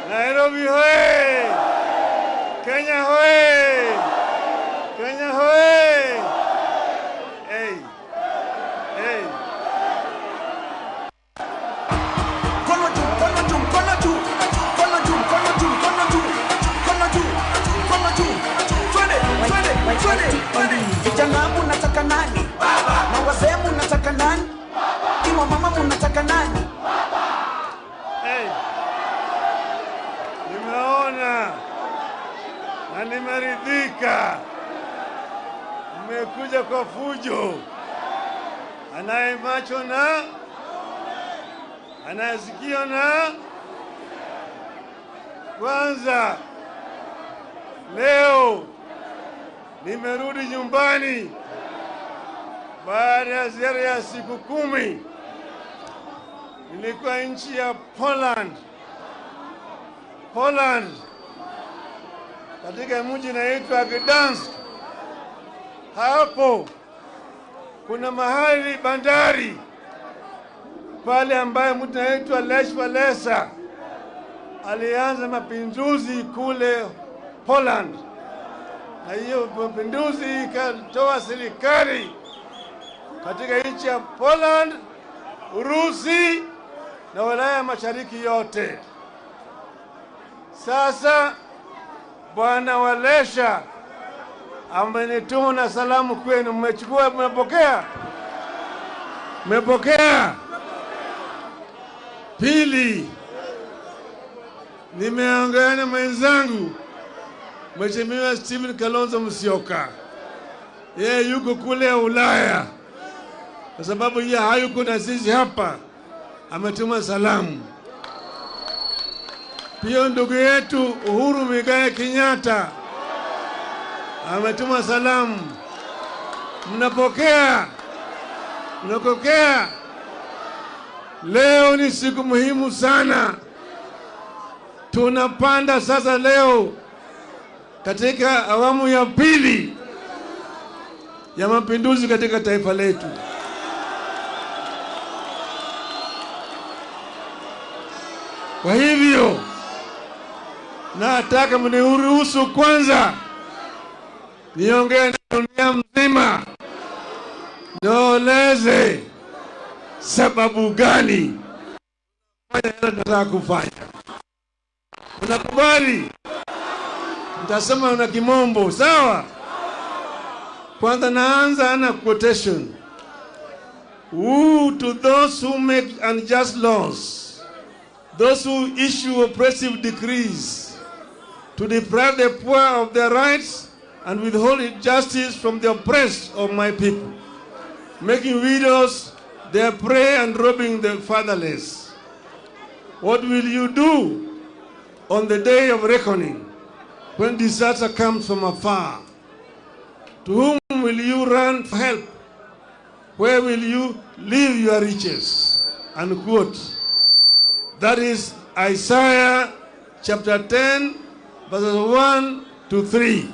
Nairobi hoye! Kenya hoye! Kenya hoye! Hey! Hey! Kono juu, kono juu, kono juu. Kono juu, kono juu, kono juu. Kono juu, kono juu. Twende. Vijana mnataka nani? Baba. Na wazee mnataka nani? Kima mama mnataka nani? Hey! Nimeona na nimeridhika. Mmekuja kwa fujo. Anaye macho na anasikia na kwanza leo nimerudi nyumbani baada ya ziara ya siku 10. Nilikuwa nchi ya Poland katika mji unaitwa Gdansk. Hapo kuna mahali bandari pale ambaye mtu anaitwa Lech Walesa alianza mapinduzi kule Poland, na hiyo mapinduzi ikatoa serikali katika nchi ya Poland, Urusi na Ulaya Mashariki yote. Sasa Bwana Walesha amenituma na salamu kwenu. Mmechukua? Mmepokea? Mmepokea? Pili, nimeongea na mwenzangu Mheshimiwa Stephen Kalonzo Musyoka. Yeye yuko kule Ulaya, kwa sababu yeye hayuko na sisi hapa, ametuma salamu. Pia ndugu yetu Uhuru Muigai Kenyatta ametuma salamu. Mnapokea? Mnapokea? Leo ni siku muhimu sana. Tunapanda sasa leo katika awamu ya pili ya mapinduzi katika taifa letu. Kwa hivyo nataka mniruhusu kwanza niongee na dunia mzima, nieleze sababu gani nataka kufanya. Unakubali? Nitasema na kimombo, sawa? Kwanza naanza na quotation. Woe to those who make unjust laws, those who issue oppressive decrees, to deprive the poor of their rights and withhold justice from the oppressed of my people, making widows their prey and robbing the fatherless. What will you do on the day of reckoning, when disaster comes from afar? To whom will you run for help? Where will you leave your riches? Unquote. That is Isaiah chapter 10, verses 1 to 3.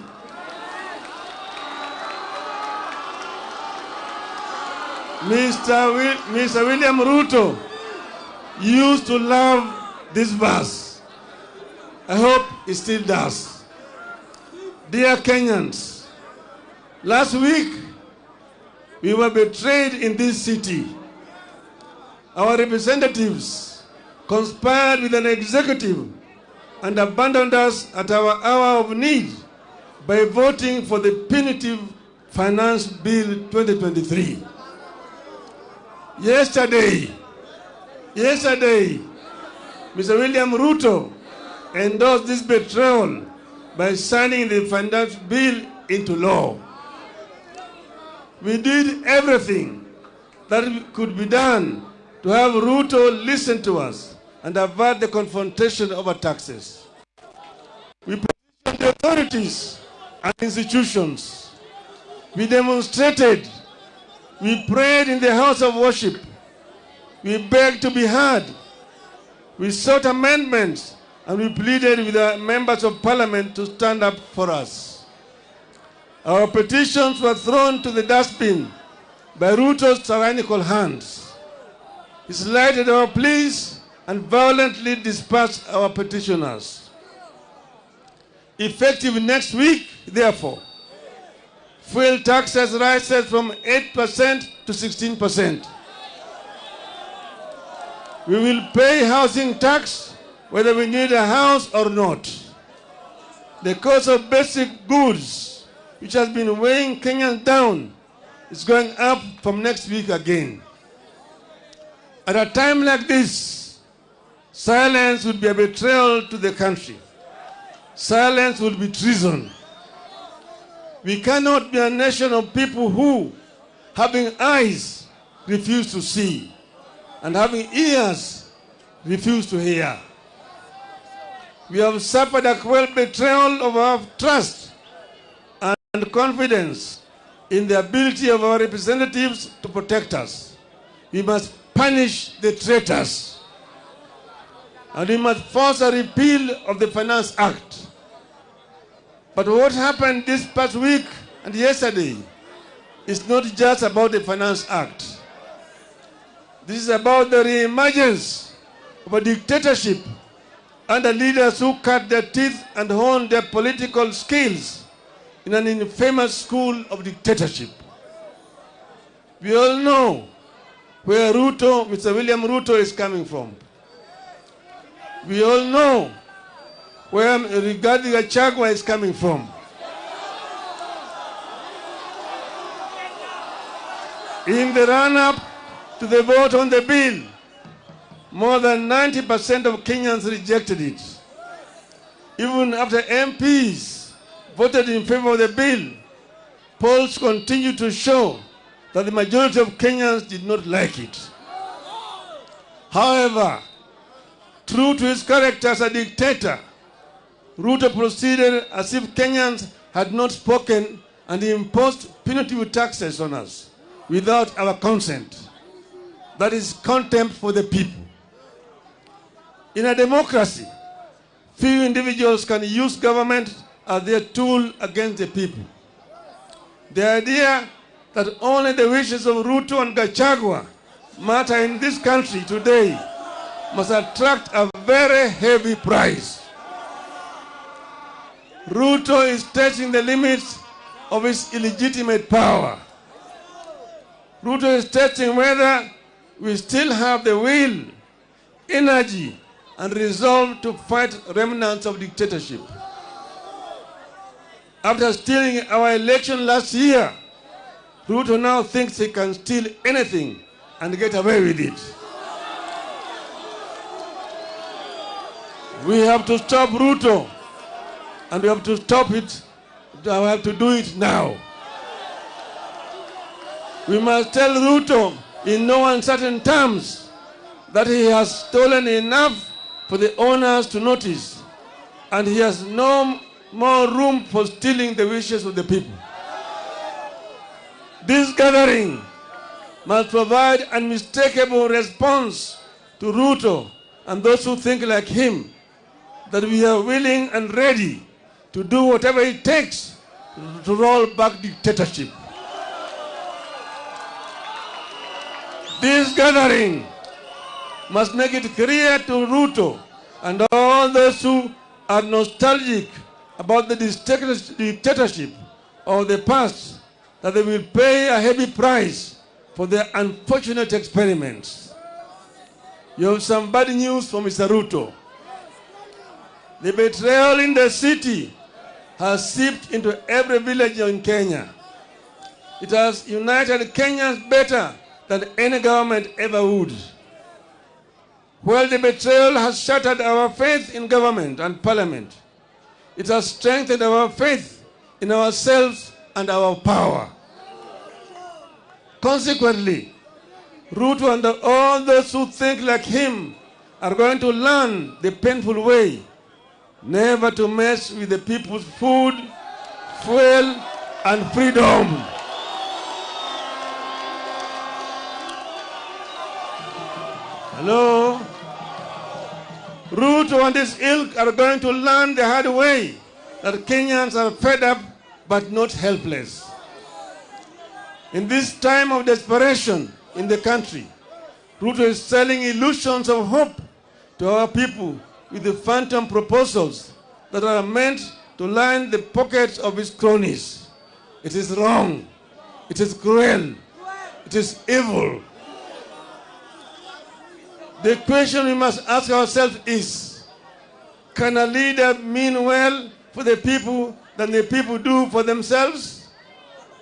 Mr. William Ruto used to love this verse. I hope he still does. Dear Kenyans, last week we were betrayed in this city. Our representatives conspired with an executive and abandoned us at our hour of need by voting for the punitive Finance Bill 2023. Yesterday, Mr. William Ruto endorsed this betrayal by signing the Finance Bill into law. We did everything that could be done to have Ruto listen to us and avert the confrontation over taxes. We petitioned the authorities and institutions. We demonstrated. We prayed in the house of worship. We begged to be heard. We sought amendments, and we pleaded with the members of parliament to stand up for us. Our petitions were thrown to the dustbin by Ruto's tyrannical hands. He slighted our pleas and violently disperse our petitioners. Effective next week, therefore, fuel taxes rises from 8% to 16%. We will pay housing tax whether we need a house or not. The cost of basic goods, which has been weighing Kenyans down, is going up from next week again. At a time like this, silence would be a betrayal to the country. Silence would be treason. We cannot be a nation of people who, having eyes, refuse to see, and having ears, refuse to hear. We have suffered a cruel betrayal of our trust and confidence in the ability of our representatives to protect us. We must punish the traitors, and we must force a repeal of the Finance Act. But what happened this past week and yesterday is not just about the Finance Act. This is about the re-emergence of a dictatorship under leaders who cut their teeth and honed their political skills in an infamous school of dictatorship. We all know where Ruto, Mr. William Ruto, is coming from. We all know where Rigathi Gachagua is coming from. In the run-up to the vote on the bill, more than 90% of Kenyans rejected it. Even after MPs voted in favor of the bill, polls continue to show that the majority of Kenyans did not like it. However, true to his character as a dictator, Ruto proceeded as if Kenyans had not spoken and imposed punitive taxes on us without our consent. That is contempt for the people. In a democracy, few individuals can use government as their tool against the people. The idea that only the wishes of Ruto and Gachagua matter in this country today must attract a very heavy price. Ruto is testing the limits of his illegitimate power. Ruto is testing whether we still have the will, energy, and resolve to fight remnants of dictatorship. After stealing our election last year, Ruto now thinks he can steal anything and get away with it. We have to stop Ruto, and we have to stop it. We have to do it now. We must tell Ruto in no uncertain terms that he has stolen enough for the owners to notice, and he has no more room for stealing the wishes of the people. This gathering must provide an unmistakable response to Ruto and those who think like him, that we are willing and ready to do whatever it takes to roll back dictatorship. This gathering must make it clear to Ruto and all those who are nostalgic about the dictatorship of the past that they will pay a heavy price for their unfortunate experiments. You have some bad news for Mr. Ruto. The betrayal in the city has seeped into every village in Kenya. It has united Kenyans better than any government ever would. While the betrayal has shattered our faith in government and parliament, it has strengthened our faith in ourselves and our power. Consequently, Ruto and all those who think like him are going to learn the painful way never to mess with the people's food, fuel, and freedom. Hello? Ruto and his ilk are going to learn the hard way that Kenyans are fed up but not helpless. In this time of desperation in the country, Ruto is selling illusions of hope to our people with the phantom proposals that are meant to line the pockets of his cronies. It is wrong. It is cruel. It is evil. The question we must ask ourselves is, can a leader mean well for the people than the people do for themselves?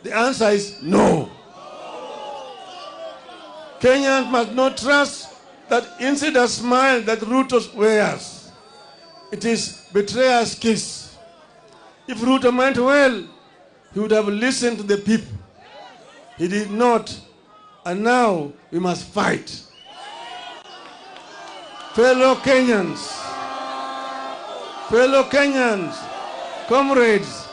The answer is no. Kenyans must not trust that insider smile that Ruto wears. It is betrayer's kiss. If Ruto meant well, he would have listened to the people. He did not, and now we must fight. Fellow Kenyans, comrades,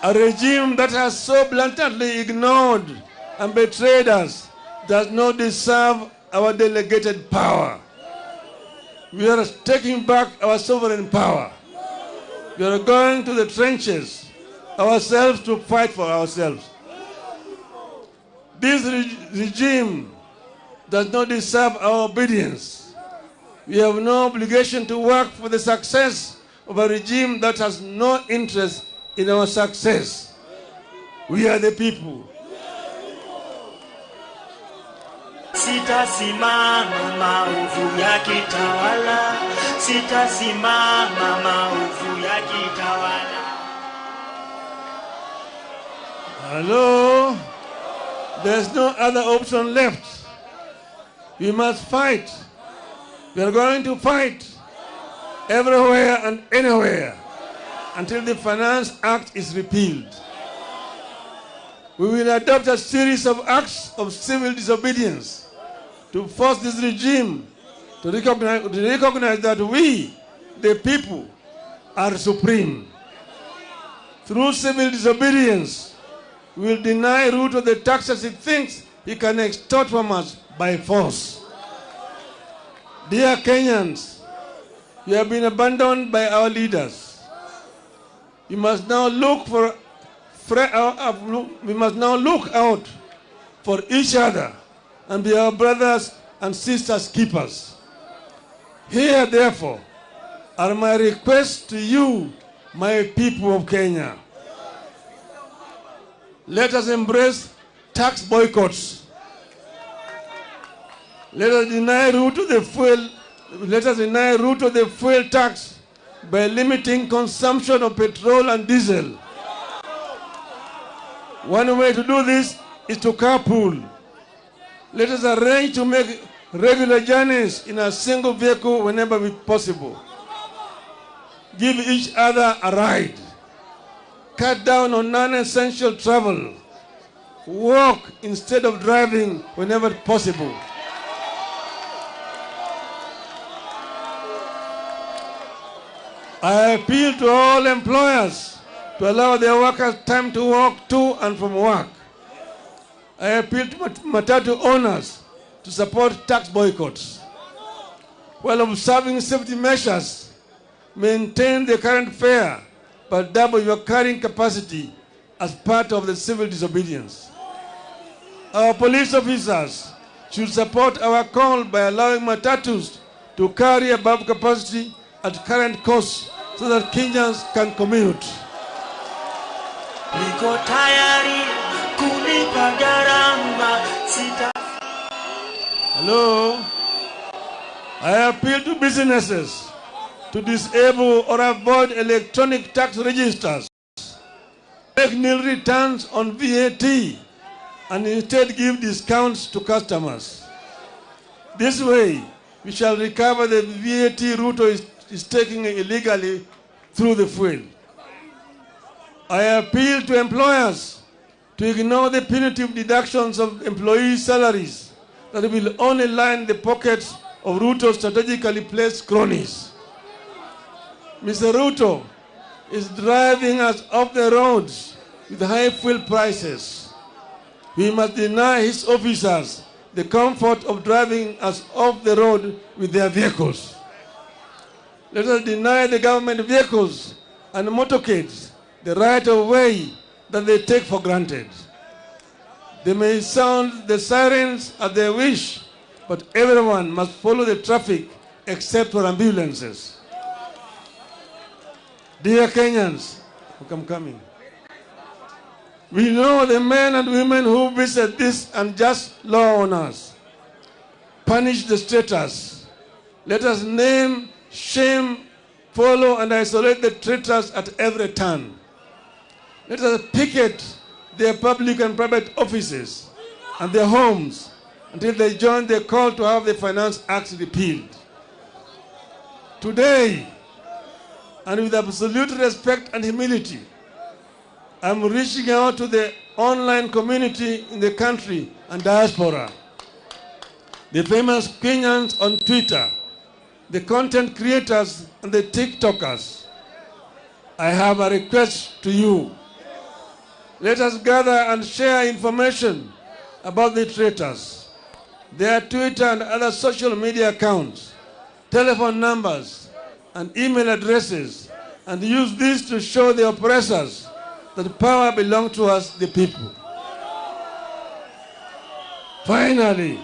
a regime that has so blatantly ignored and betrayed us does not deserve our delegated power. We are taking back our sovereign power. We are going to the trenches ourselves to fight for ourselves. This regime does not deserve our obedience. We have no obligation to work for the success of a regime that has no interest in our success. We are the people. Sitasimama maovu ya kitawala, sitasimama maovu ya kitawala. Hello? There's no other option left. We must fight. We are going to fight everywhere and anywhere until the Finance Act is repealed. We will adopt a series of acts of civil disobedience to force this regime to recognize that we, the people, are supreme. Through civil disobedience, we will deny Ruto the taxes he thinks he can extort from us by force. Dear Kenyans, we have been abandoned by our leaders. We must now look out for each other and be our brothers and sisters keepers. Here, therefore, are my requests to you, my people of Kenya. Let us embrace tax boycotts. Let us deny Ruto the fuel tax by limiting consumption of petrol and diesel. One way to do this is to carpool. Let us arrange to make regular journeys in a single vehicle whenever possible. Give each other a ride. Cut down on non-essential travel. Walk instead of driving whenever possible. I appeal to all employers to allow their workers time to walk to and from work. I appeal to matatu owners to support tax boycotts. While observing safety measures, maintain the current fare, but double your carrying capacity as part of the civil disobedience. Our police officers should support our call by allowing matatus to carry above capacity at current costs so that Kenyans can commute. Niko tayari kulipa gharama sita. Hello? I appeal to businesses to disable or avoid electronic tax registers, make nil returns on VAT, and instead give discounts to customers. This way, we shall recover the VAT Ruto is taking illegally through the fuel. I appeal to employers to ignore the punitive deductions of employees' salaries that will only line the pockets of Ruto's strategically placed cronies. Mr. Ruto is driving us off the roads with high fuel prices. We must deny his officers the comfort of driving us off the road with their vehicles. Let us deny the government vehicles and motorcades the right of way that they take for granted. They may sound the sirens at their wish, but everyone must follow the traffic except for ambulances. Dear Kenyans, I'm coming. We know the men and women who visit this unjust law on us. Punish the traitors. Let us name, shame, follow, and isolate the traitors at every turn. Let us picket their public and private offices and their homes until they join the call to have the Finance Act repealed. Today, and with absolute respect and humility, I'm reaching out to the online community in the country and diaspora, the famous Kenyans on Twitter, the content creators and the TikTokers. I have a request to you. Let us gather and share information about the traitors, their Twitter and other social media accounts, telephone numbers, and email addresses, and use this to show the oppressors that power belongs to us, the people. Finally,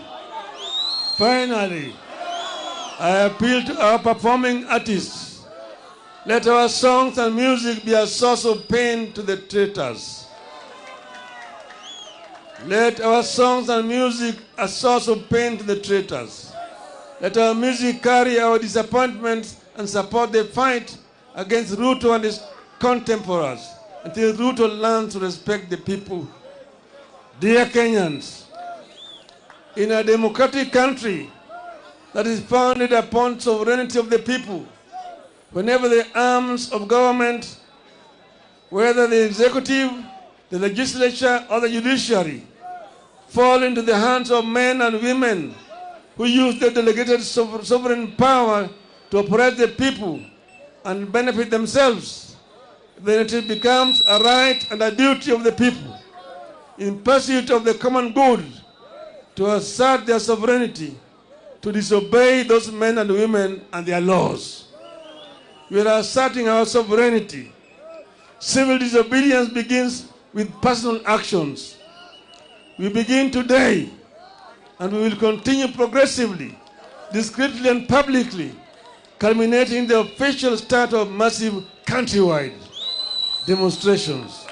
I appeal to our performing artists. Let our songs and music be a source of pain to the traitors. Let our songs and music a source of pain to the traitors. Let our music carry our disappointments and support the fight against Ruto and his contemporaries until Ruto learns to respect the people. Dear Kenyans, in a democratic country that is founded upon sovereignty of the people, whenever the arms of government, whether the executive, the legislature, or the judiciary, fall into the hands of men and women who use their delegated sovereign power to oppress the people and benefit themselves, then it becomes a right and a duty of the people in pursuit of the common good to assert their sovereignty, to disobey those men and women and their laws. We are asserting our sovereignty. Civil disobedience begins with personal actions. We begin today, and we will continue progressively, discreetly and publicly, culminating in the official start of massive countrywide demonstrations.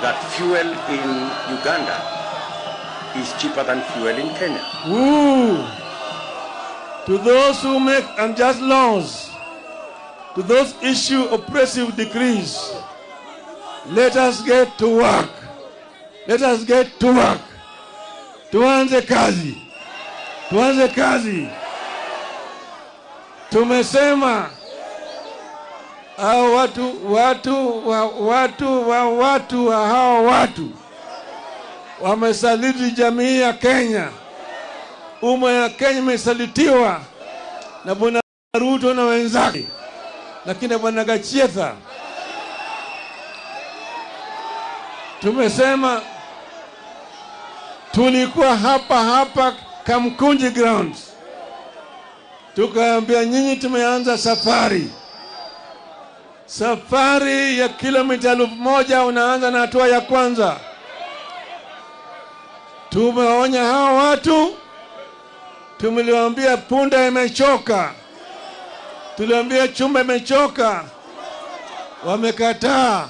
That fuel in Uganda is cheaper than fuel in Kenya. Ooh. To those who make unjust laws, to those issue oppressive decrees, let us get to work. Let us get to work. Tuanze kazi. Tuanze kazi. Tumesema hao watu wamesaliti jamii ya Kenya. Umma ya Kenya imesalitiwa na Bwana Ruto na wenzake, lakini Bwana Gachietha. Tumesema tulikuwa hapa Kamukunji grounds, tukaambia nyinyi tumeanza safari ya kilomita 1000. Unaanza na hatua ya kwanza. Tumeonya hao watu, tumeliwaambia punda imechoka, tuliwaambia chumba imechoka, wamekataa,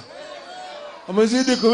wamezidi kuwe